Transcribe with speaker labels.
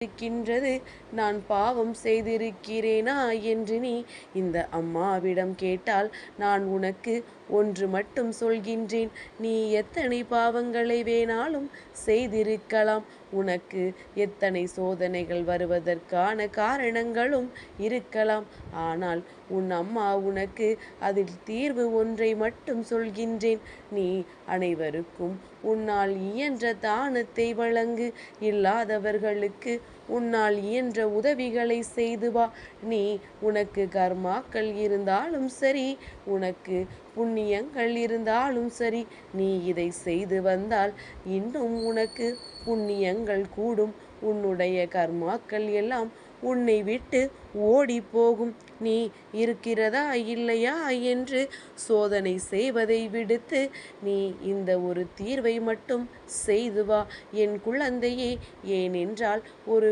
Speaker 1: இருக்கின்றது. நான் பாவம் செய்திருக்கிறேனா என்று நீ இந்த அம்மாவிடம் கேட்டால், நான் உனக்கு ஒன்று மட்டும் சொல்கின்றேன். நீ எத்தனை பாவங்களை வேணாலும் செய்திருக்கலாம். உனக்கு எத்தனை சோதனைகள் வருவதற்கான காரணங்களும் இருக்கலாம். ஆனால் உன் அம்மா உனக்கு அதில் தீர்வு ஒன்றை மட்டும் சொல்கின்றேன். நீ அனைவருக்கும் உன்னால் இயன்ற தானத்தை வழங்கு. இல்லாதவர்களுக்கு உன்னால் இயன்ற உதவிகளை செய்து வா. நீ உனக்கு கர்மாக்கள் இருந்தாலும் சரி, உனக்கு புண்ணியங்கள் இருந்தாலும் சரி, நீ இதை செய்து வந்தால் இன்னும் உனக்கு புண்ணியங்கள் கூடும். உன்னுடைய கர்மாக்கள் எல்லாம் உன்னை விட்டு ஓடி போகும். நீ இருக்கிறதா இல்லையா என்று சோதனை செய்வதை விடுத்து நீ இந்த ஒரு தீர்வை மட்டும் செய்து வா என் குழந்தையே. ஏனென்றால் ஒரு